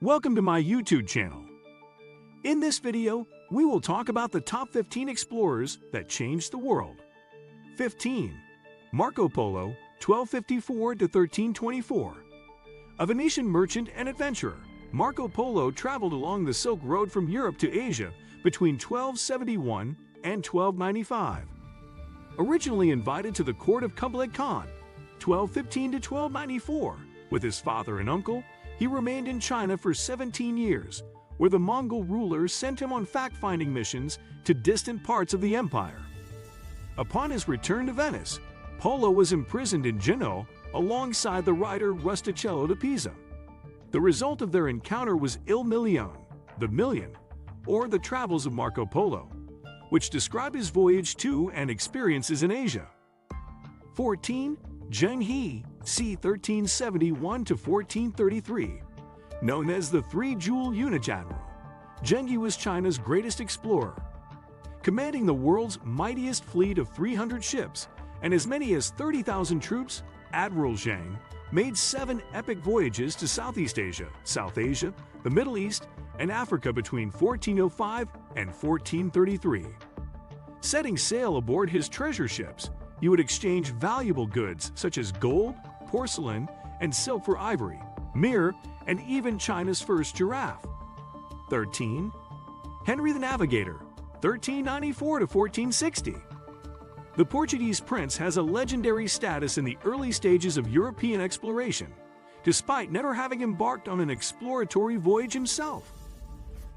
Welcome to my YouTube channel. In this video, we will talk about the top 15 explorers that changed the world. 15. Marco Polo, 1254 to 1324. A Venetian merchant and adventurer, Marco Polo traveled along the Silk Road from Europe to Asia between 1271 and 1295. Originally invited to the court of Kublai Khan, 1215 to 1294, with his father and uncle, he remained in China for 17 years, where the Mongol rulers sent him on fact-finding missions to distant parts of the empire. Upon his return to Venice, Polo was imprisoned in Genoa alongside the writer Rustichello da Pisa. The result of their encounter was Il Milione, the Million, or the Travels of Marco Polo, which describe his voyage to and experiences in Asia. 14. Zheng He, c. 1371 to 1433. Known as the Three-Jewel Unit-Admiral, Zheng He was China's greatest explorer. Commanding the world's mightiest fleet of 300 ships and as many as 30,000 troops, Admiral Zheng made 7 epic voyages to Southeast Asia, South Asia, the Middle East, and Africa between 1405 and 1433. Setting sail aboard his treasure ships, he would exchange valuable goods such as gold, porcelain, and silk for ivory, mirror, and even China's first giraffe. 13. Henry the Navigator, 1394 to 1460. The Portuguese prince has a legendary status in the early stages of European exploration, despite never having embarked on an exploratory voyage himself.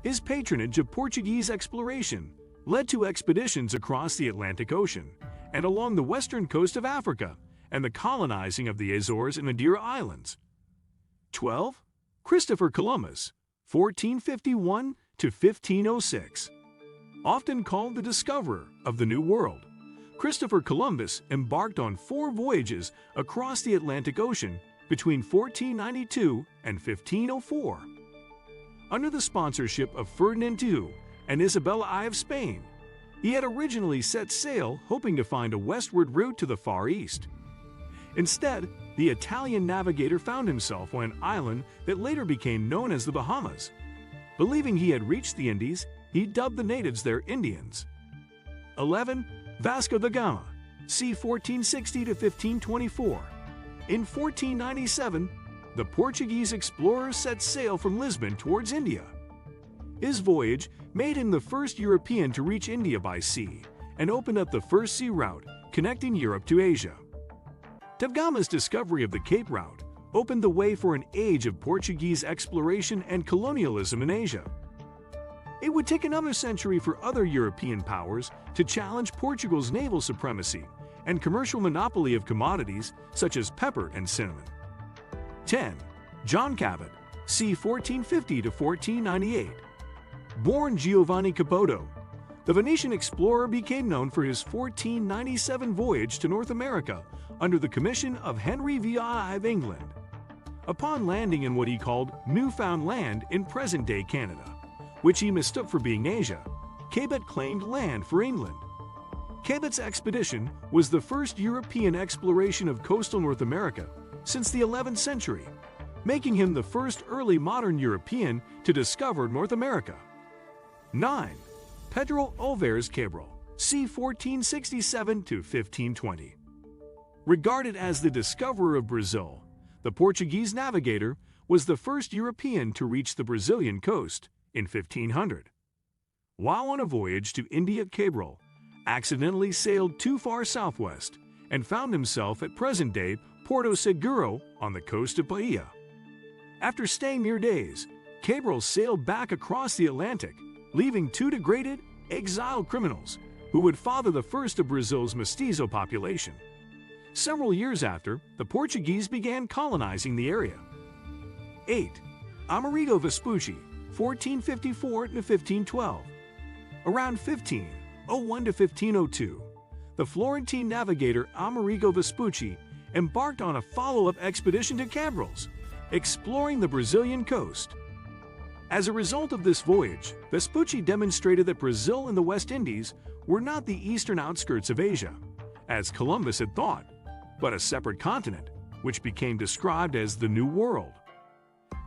His patronage of Portuguese exploration led to expeditions across the Atlantic Ocean and along the western coast of Africa and the colonizing of the Azores and Madeira Islands. 12. Christopher Columbus, 1451 to 1506. Often called the discoverer of the New World, Christopher Columbus embarked on 4 voyages across the Atlantic Ocean between 1492 and 1504. Under the sponsorship of Ferdinand II and Isabella I of Spain, he had originally set sail hoping to find a westward route to the Far East. Instead, the Italian navigator found himself on an island that later became known as the Bahamas. Believing he had reached the Indies, he dubbed the natives there Indians. 11. Vasco da Gama, c. 1460 to 1524. In 1497, the Portuguese explorer set sail from Lisbon towards India. His voyage made him the first European to reach India by sea and opened up the first sea route connecting Europe to Asia. Da Gama's discovery of the Cape Route opened the way for an age of Portuguese exploration and colonialism in Asia. It would take another century for other European powers to challenge Portugal's naval supremacy and commercial monopoly of commodities such as pepper and cinnamon. 10. John Cabot, c. 1450 to 1498. Born Giovanni Capoto, the Venetian explorer became known for his 1497 voyage to North America under the commission of Henry VI of England. Upon landing in what he called Newfoundland in present-day Canada, which he mistook for being Asia, Cabot claimed land for England. Cabot's expedition was the first European exploration of coastal North America since the 11th century, making him the first early modern European to discover North America. 9. Pedro Álvares Cabral, c. 1467 to 1520. Regarded as the discoverer of Brazil, the Portuguese navigator was the first European to reach the Brazilian coast in 1500. While on a voyage to India, Cabral accidentally sailed too far southwest and found himself at present-day Porto Seguro on the coast of Bahia. After staying mere days, Cabral sailed back across the Atlantic, leaving 2 degraded, exiled criminals who would father the first of Brazil's mestizo population. Several years after, the Portuguese began colonizing the area. 8. Amerigo Vespucci, 1454 to 1512. Around 1501 to 1502, the Florentine navigator Amerigo Vespucci embarked on a follow-up expedition to Cabral's, exploring the Brazilian coast. As a result of this voyage, Vespucci demonstrated that Brazil and the West Indies were not the eastern outskirts of Asia, as Columbus had thought, but a separate continent, which became described as the New World.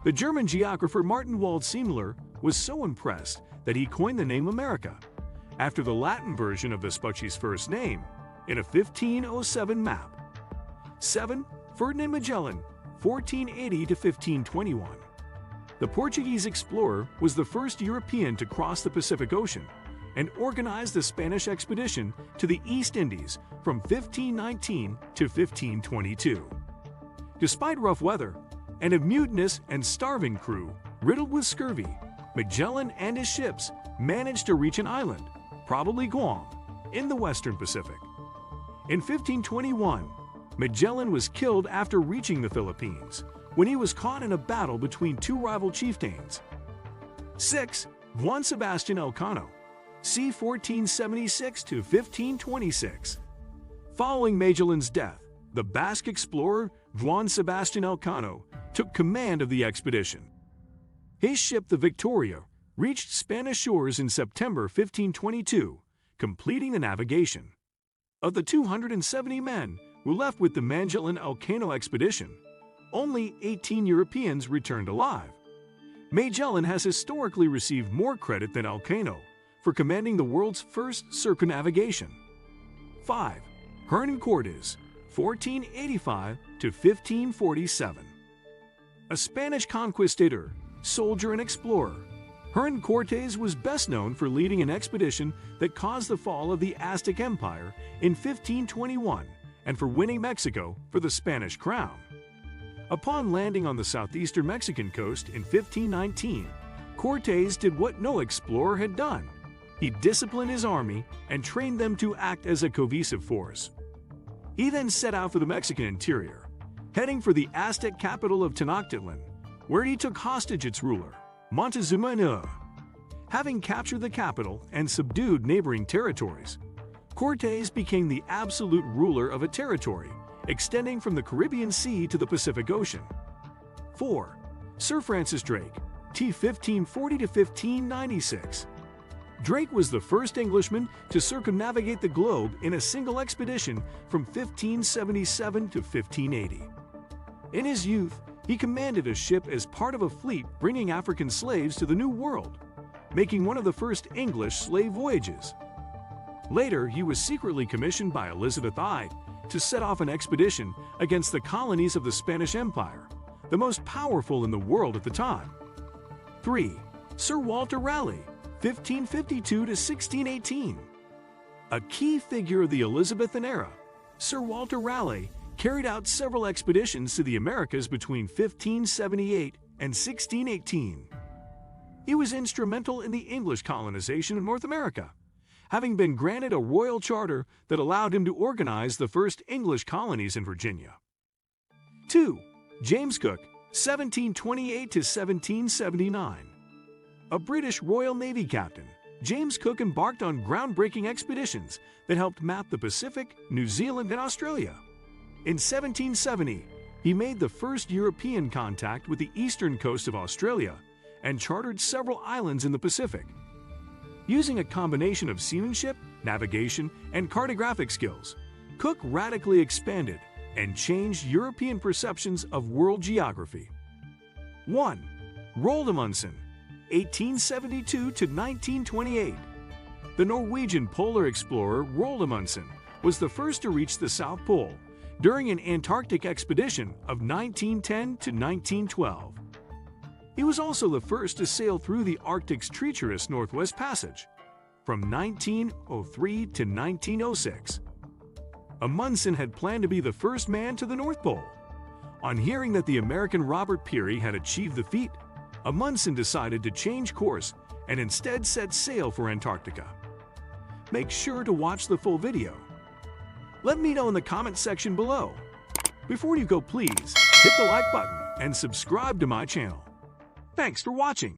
The German geographer Martin Waldseemüller was so impressed that he coined the name America, after the Latin version of Vespucci's first name, in a 1507 map. 7. Ferdinand Magellan, 1480 to 1521. The Portuguese explorer was the first European to cross the Pacific Ocean and organized the Spanish expedition to the East Indies from 1519 to 1522. Despite rough weather and a mutinous and starving crew riddled with scurvy, Magellan and his ships managed to reach an island, probably Guam, in the western Pacific. In 1521, Magellan was killed after reaching the Philippines when he was caught in a battle between two rival chieftains. 6. Juan Sebastian Elcano, c. 1476 to 1526. Following Magellan's death, the Basque explorer Juan Sebastian Elcano took command of the expedition. His ship, the Victoria, reached Spanish shores in September 1522, completing the navigation. Of the 270 men who left with the Magellan-Elcano expedition, only 18 Europeans returned alive. Magellan has historically received more credit than Elcano for commanding the world's first circumnavigation. 5. Hernán Cortés, 1485 to 1547. A Spanish conquistador, soldier, and explorer, Hernán Cortés was best known for leading an expedition that caused the fall of the Aztec Empire in 1521 and for winning Mexico for the Spanish crown. Upon landing on the southeastern Mexican coast in 1519, Cortés did what no explorer had done. He disciplined his army and trained them to act as a cohesive force. He then set out for the Mexican interior, heading for the Aztec capital of Tenochtitlan, where he took hostage its ruler, Montezuma. Having captured the capital and subdued neighboring territories, Cortés became the absolute ruler of a territory extending from the Caribbean Sea to the Pacific Ocean. 4. Sir Francis Drake, t. 1540 to 1596. Drake was the first Englishman to circumnavigate the globe in a single expedition from 1577 to 1580. In his youth, he commanded a ship as part of a fleet bringing African slaves to the New World, making one of the first English slave voyages. Later, he was secretly commissioned by Elizabeth I to set off an expedition against the colonies of the Spanish Empire, the most powerful in the world at the time. 3. Sir Walter Raleigh, 1552 to 1618. A key figure of the Elizabethan era, Sir Walter Raleigh carried out several expeditions to the Americas between 1578 and 1618. He was instrumental in the English colonization of North America, having been granted a royal charter that allowed him to organize the first English colonies in Virginia. 2. James Cook, 1728 to 1779. A British Royal Navy captain, James Cook embarked on groundbreaking expeditions that helped map the Pacific, New Zealand, and Australia. In 1770, he made the first European contact with the eastern coast of Australia and chartered several islands in the Pacific. Using a combination of seamanship, navigation, and cartographic skills, Cook radically expanded and changed European perceptions of world geography. 1. Roald Amundsen, 1872 to 1928. The Norwegian polar explorer Roald Amundsen was the first to reach the South Pole during an Antarctic expedition of 1910 to 1912. He was also the first to sail through the Arctic's treacherous Northwest Passage from 1903 to 1906. Amundsen had planned to be the first man to the North Pole. On hearing that the American Robert Peary had achieved the feat, Amundsen decided to change course and instead set sail for Antarctica. Make sure to watch the full video. Let me know in the comment section below. Before you go, please hit the like button and subscribe to my channel. Thanks for watching.